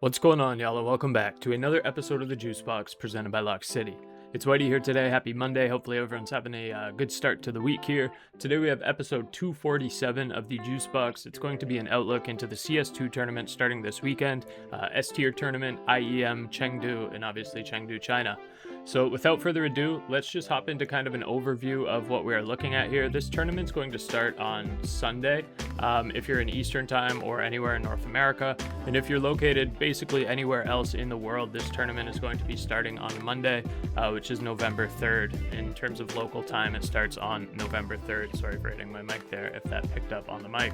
What's going on, y'all, and welcome back to another episode of the JuiceBox presented by LOCKCITY. It's Whitey here today. Happy Monday. Hopefully everyone's having a good start to the week here. Today we have episode 247 of the JuiceBox. It's going to be an outlook into the CS2 tournament starting this weekend, S-tier tournament, IEM Chengdu, and obviously Chengdu, China. So without further ado, let's just hop into kind of an overview of what we are looking at here. This tournament's going to start on Sunday if you're in Eastern time or anywhere in North America. And if you're located basically anywhere else in the world, this tournament is going to be starting on Monday, which is November 3rd. In terms of local time, it starts on November 3rd. Sorry for hitting my mic there if that picked up on the mic.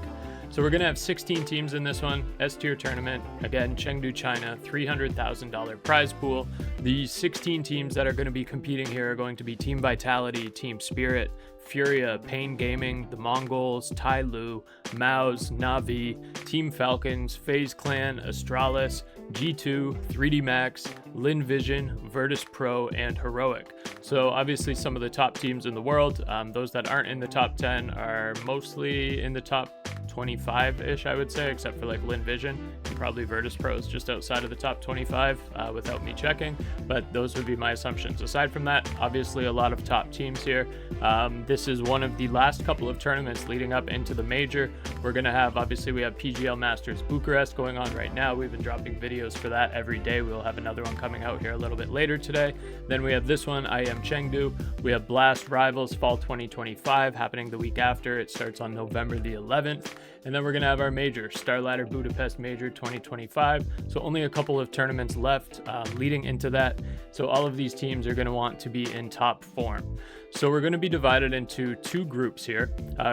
So we're going to have 16 teams in this one, S-tier tournament. Again, Chengdu, China, $300,000 prize pool. The 16 teams that are going to be competing here are going to be Team Vitality, Team Spirit, FURIA, Pain Gaming, the MongolZ, TYLOO, MOUZ, Navi, Team Falcons, FaZe Clan, Astralis, G2, 3D Max, Lynn Vision, Virtus.pro, and Heroic. So obviously some of the top teams in the world. Those that aren't in the top 10 are mostly in the top 25-ish, I would say, except for like Lynn Vision, and probably Virtus.pro is just outside of the top 25 without me checking, but those would be my assumptions. Aside from that, obviously a lot of top teams here. This is one of the last couple of tournaments leading up into the major. We're going to have, obviously we have PGL Masters Bucharest going on right now. We've been dropping videos for that every day. We'll have another one coming out here a little bit later today. Then we have this one, IEM Chengdu. We have Blast Rivals Fall 2025 happening the week after. It starts on November the 11th. And then we're going to have our major, Starladder Budapest Major 2025. So only a couple of tournaments left leading into that. So all of these teams are going to want to be in top form. So we're going to be divided into two groups here,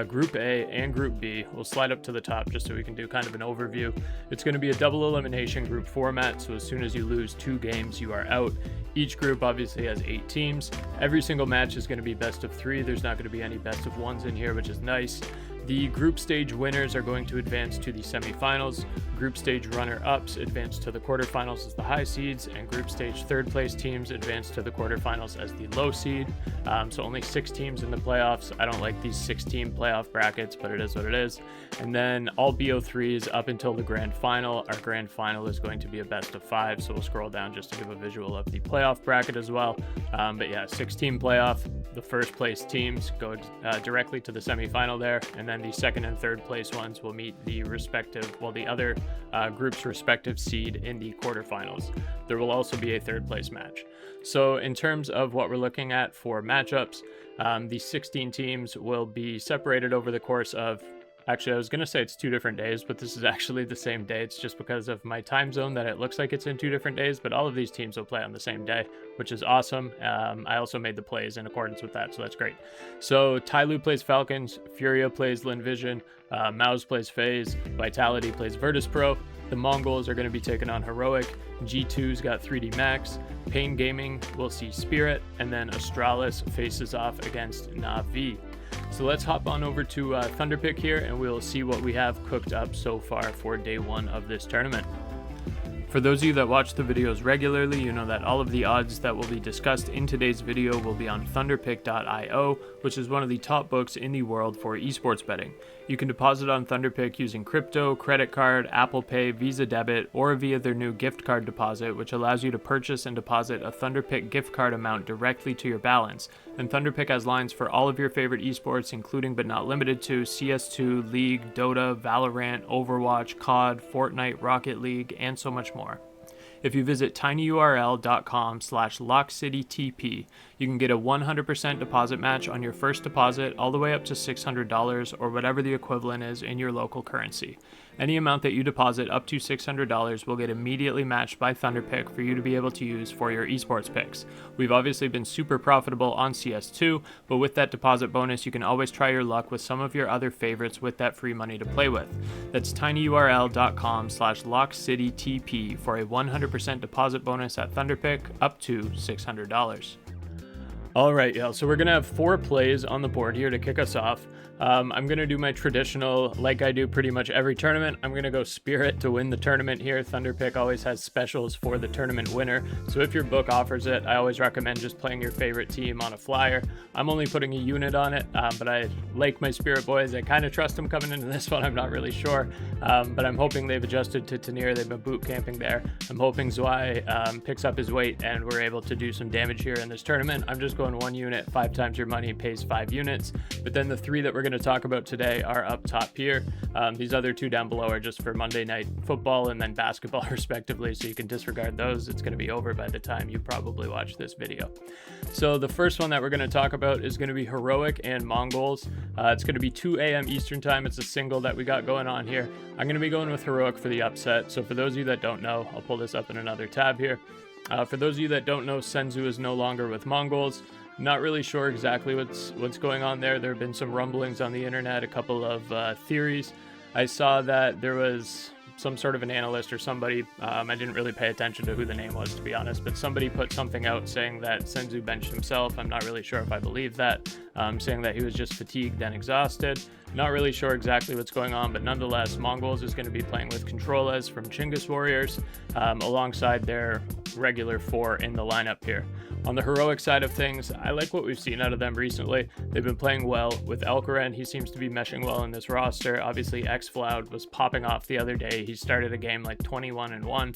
Group A and Group B. We'll slide up to the top just so we can do kind of an overview. It's going to be a double elimination group format. So as soon as you lose 2 games, you are out. Each group obviously has 8 teams. Every single match is going to be best of 3. There's not going to be any best of 1s in here, which is nice. The group stage winners are going to advance to the semifinals. Group stage runner-ups advance to the quarterfinals as the high seeds, and group stage third place teams advance to the quarterfinals as the low seed. So only 6 teams in the playoffs. I don't like these 6-team playoff brackets, but it is what it is. And then all BO3s up until the grand final. Our grand final is going to be a best of 5, so we'll scroll down just to give a visual of the playoff bracket as well. But yeah, 6-team playoff. The first place teams go directly to the semifinal there, and then the second and third place ones will meet the other group's respective seed in the quarterfinals. There will also be a third place match. So in terms of what we're looking at for matchups, the 16 teams will be separated over the course of, actually I was going to say it's 2 different days, but this is actually the same day. It's just because of my time zone that it looks like it's in 2 different days, but all of these teams will play on the same day, which is awesome. I also made the plays in accordance with that, so that's great. So TYLOO plays Falcons, FURIA plays Lynn Vision, MOUZ plays FaZe, Vitality plays Virtus.pro, the MongolZ are going to be taking on Heroic, G2's got 3D Max, Pain Gaming will see Spirit, and then Astralis faces off against Navi. So let's hop on over to Thunderpick here, and we'll see what we have cooked up so far for day 1 of this tournament. For those of you that watch the videos regularly, you know that all of the odds that will be discussed in today's video will be on Thunderpick.io, which is one of the top books in the world for esports betting. You can deposit on Thunderpick using crypto, credit card, Apple Pay, Visa Debit, or via their new gift card deposit, which allows you to purchase and deposit a Thunderpick gift card amount directly to your balance. And Thunderpick has lines for all of your favorite esports, including but not limited to CS2, League, Dota, Valorant, Overwatch, COD, Fortnite, Rocket League, and so much more. If you visit tinyurl.com/LOCKCITYTP, you can get a 100% deposit match on your first deposit all the way up to $600 or whatever the equivalent is in your local currency. Any amount that you deposit up to $600 will get immediately matched by Thunderpick for you to be able to use for your esports picks. We've obviously been super profitable on CS2, but with that deposit bonus, you can always try your luck with some of your other favorites with that free money to play with. That's tinyurl.com/LOCKCITYTP for a 100% deposit bonus at Thunderpick up to $600. All right, y'all, so we're going to have 4 plays on the board here to kick us off. I'm going to do my traditional, like I do pretty much every tournament. I'm going to go Spirit to win the tournament here. Thunderpick always has specials for the tournament winner. So if your book offers it, I always recommend just playing your favorite team on a flyer. I'm only putting a unit on it, but I like my Spirit boys. I kind of trust them coming into this one. I'm not really sure, but I'm hoping they've adjusted to Tanir. They've been boot camping there. I'm hoping Zwei picks up his weight and we're able to do some damage here in this tournament. I'm just going one unit, 5 times your money, pays 5 units. But then the 3 that we're going to talk about today are up top here. These other 2 down below are just for Monday Night Football and then basketball respectively, so you can disregard those. It's going to be over by the time you probably watch this video. So the first one that we're going to talk about is going to be Heroic and MongolZ. It's going to be 2 a.m. Eastern time. It's a single that we got going on here. I'm going to be going with Heroic for the upset. So for those of you that don't know, I'll pull this up in another tab here. For those of you that don't know, Senzu is no longer with MongolZ. Not really sure exactly what's going on there. There have been some rumblings on the internet, a couple of theories. I saw that there was some sort of an analyst or somebody, I didn't really pay attention to who the name was, to be honest, but somebody put something out saying that Senzu benched himself. I'm not really sure if I believe that, saying that he was just fatigued and exhausted. Not really sure exactly what's going on, but nonetheless, MongolZ is going to be playing with CtrlS from Chinggis Warriors, alongside their regular 4 in the lineup here. On the Heroic side of things, I like what we've seen out of them recently. They've been playing well with Elkaren. He seems to be meshing well in this roster. Obviously, xFloud was popping off the other day. He started a game like 21-1.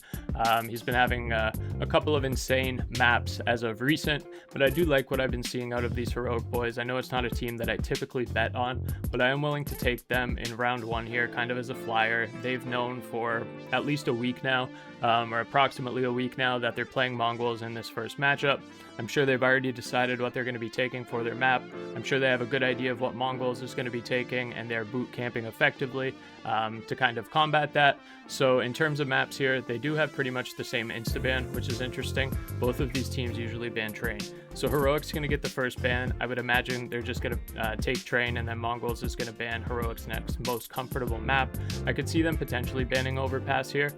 He's been having a couple of insane maps as of recent, but I do like what I've been seeing out of these Heroic boys. I know it's not a team that I typically bet on, but I am willing to take them in round 1 here, kind of as a flyer. They've known for at least a week now, or approximately a week now, that they're playing MongolZ in this first matchup. I'm sure they've already decided what they're going to be taking for their map. I'm sure they have a good idea of what MongolZ is going to be taking, and they're boot camping effectively to kind of combat that. So in terms of maps here, they do have pretty much the same insta-ban, which is interesting. Both of these teams usually ban Train. So Heroic's going to get the first ban. I would imagine they're just going to take Train, and then MongolZ is going to ban Heroic's next most comfortable map. I could see them potentially banning Overpass here.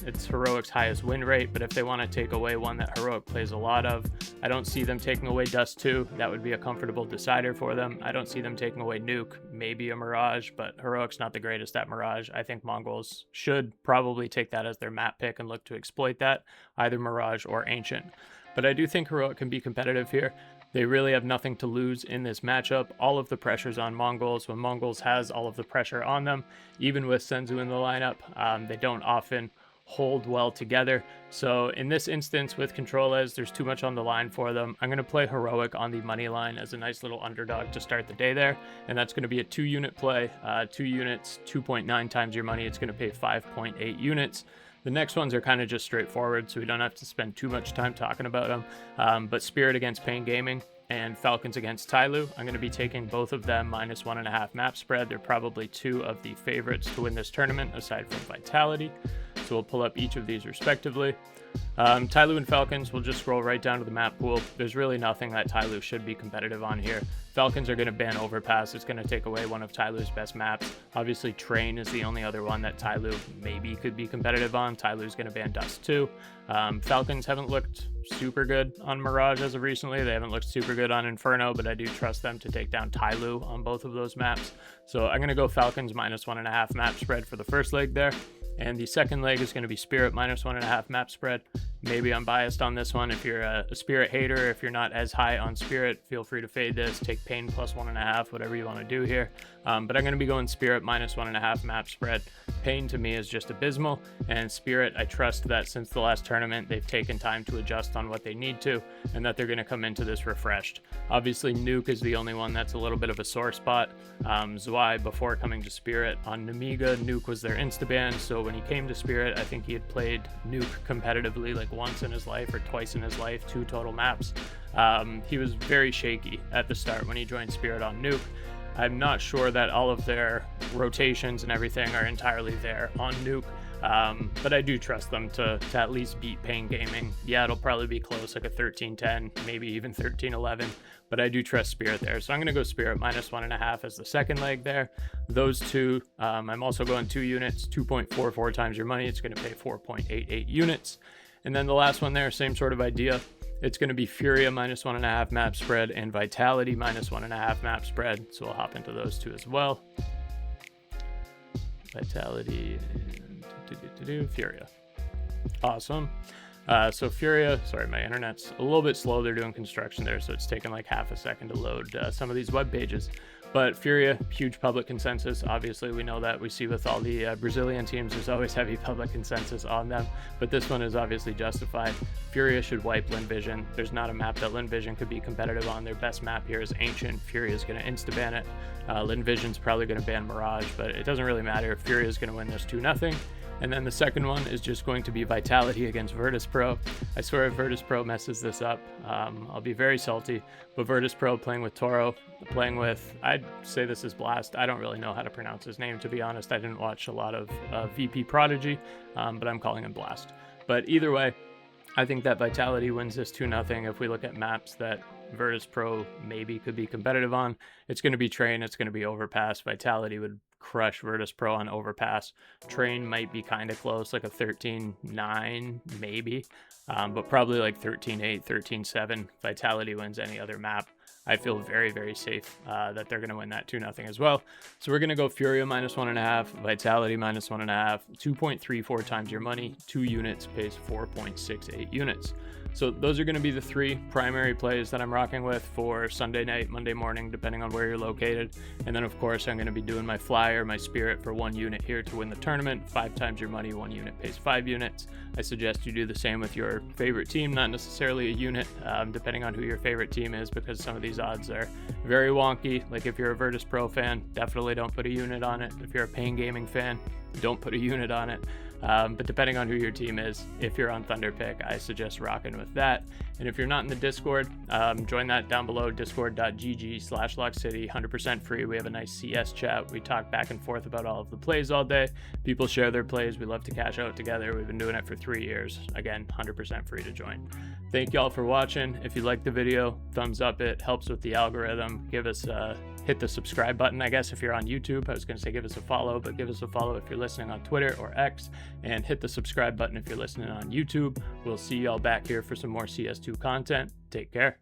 It's Heroic's highest win rate, but if they want to take away one that Heroic plays a lot of, I don't see them taking away Dust 2. That would be a comfortable decider for them. I don't see them taking away Nuke, maybe a Mirage, but Heroic's not the greatest at Mirage. I think MongolZ should probably take that as their map pick and look to exploit that, either Mirage or Ancient. But I do think Heroic can be competitive here. They really have nothing to lose in this matchup. All of the pressure's on MongolZ. When MongolZ has all of the pressure on them, even with Senzu in the lineup, they don't often hold well together. So in this instance with CtrlS, there's too much on the line for them. I'm going to play Heroic on the money line as a nice little underdog to start the day there, and that's going to be a 2-unit play. 2 units, 2.9 times your money. It's going to pay 5.8 units. The next ones are kind of just straightforward, so we don't have to spend too much time talking about them. But Spirit against Pain Gaming and Falcons against TYLOO, I'm going to be taking both of them -1.5 map spread. They're probably 2 of the favorites to win this tournament, aside from Vitality. So we'll pull up each of these respectively. TYLOO and Falcons, we'll just scroll right down to the map pool. There's really nothing that TYLOO should be competitive on here. Falcons are going to ban Overpass. It's going to take away one of TYLOO's best maps. Obviously, Train is the only other one that TYLOO maybe could be competitive on. TYLOO's going to ban Dust 2. Falcons haven't looked super good on Mirage as of recently. They haven't looked super good on Inferno, but I do trust them to take down TYLOO on both of those maps. So I'm going to go Falcons -1.5 map spread for the first leg there. And the second leg is going to be Spirit -1.5 map spread. Maybe I'm biased on this one. If you're a Spirit hater, if you're not as high on Spirit, feel free to fade this. Take Pain +1.5, whatever you want to do here. But I'm going to be going Spirit -1.5 map spread. Pain to me is just abysmal, and Spirit, I trust that since the last tournament, they've taken time to adjust on what they need to, and that they're going to come into this refreshed. Obviously, Nuke is the only one that's a little bit of a sore spot. Zwei, before coming to Spirit on Namiga, Nuke was their insta-ban, so when he came to Spirit, I think he had played Nuke competitively like once in his life or twice in his life, 2 total maps. He was very shaky at the start when he joined Spirit on Nuke. I'm not sure that all of their rotations and everything are entirely there on Nuke, but I do trust them to at least beat Pain Gaming. Yeah, it'll probably be close, like a 13-10, maybe even 13-11, but I do trust Spirit there. So I'm going to go Spirit -1.5 as the second leg there. Those 2, I'm also going 2 units, 2.44 times your money. It's going to pay 4.88 units. And then the last one there, same sort of idea. it's going to be FURIA -1.5 map spread and Vitality -1.5 map spread. So we'll hop into those two as well. Vitality and FURIA. Awesome. So FURIA, sorry, my internet's a little bit slow. They're doing construction there, so it's taking like half a second to load some of these web pages. But FURIA, huge public consensus. Obviously, we know that. We see with all the Brazilian teams, there's always heavy public consensus on them. But this one is obviously justified. FURIA should wipe Lynn Vision. There's not a map that Lynn Vision could be competitive on. Their best map here is Ancient. FURIA is going to insta-ban it. Lynn Vision's probably going to ban Mirage, but it doesn't really matter. FURIA is going to win this 2-0. And then the second one is just going to be Vitality against Virtus.pro. I swear if Virtus.pro messes this up, I'll be very salty. But Virtus.pro playing with Toro, playing with, I'd say this is Blast. I don't really know how to pronounce his name, to be honest. I didn't watch a lot of VP Prodigy, but I'm calling him Blast. But either way, I think that Vitality wins this 2-0. If we look at maps that Virtus.pro maybe could be competitive on, it's going to be Train, it's going to be Overpass. Vitality would crush Virtus.pro on Overpass. Train might be kind of close, like a 13-9 maybe, but probably like 13-8, 13-7. Vitality wins any other map. I feel very, very safe that they're going to win that 2-0 as well. So we're going to go FURIA -1.5, Vitality -1.5, 2.34 times your money, 2 units pays 4.68 units. So those are going to be the 3 primary plays that I'm rocking with for Sunday night, Monday morning, depending on where you're located. And then, of course, I'm going to be doing my flyer, my spirit for 1 unit here to win the tournament. 5 times your money, 1 unit pays 5 units. I suggest you do the same with your favorite team, not necessarily a unit, depending on who your favorite team is, because some of these odds are very wonky. Like if you're a Virtus.pro fan, definitely don't put a unit on it. If you're a Pain Gaming fan, don't put a unit on it. But depending on who your team is, if you're on Thunderpick, I suggest rocking with that. And if you're not in the Discord, join that down below, discord.gg/LockCITY, 100% free. We have a nice CS chat. We talk back and forth about all of the plays all day. People share their plays. We love to cash out together. We've been doing it for 3 years. Again, 100% free to join. Thank y'all for watching. If you liked the video, thumbs up it. Helps with the algorithm. Give us hit the subscribe button, I guess, if you're on YouTube. I was going to say give us a follow, but give us a follow if you're listening on Twitter or X, and hit the subscribe button if you're listening on YouTube. We'll see y'all back here for some more CS2 content. Take care.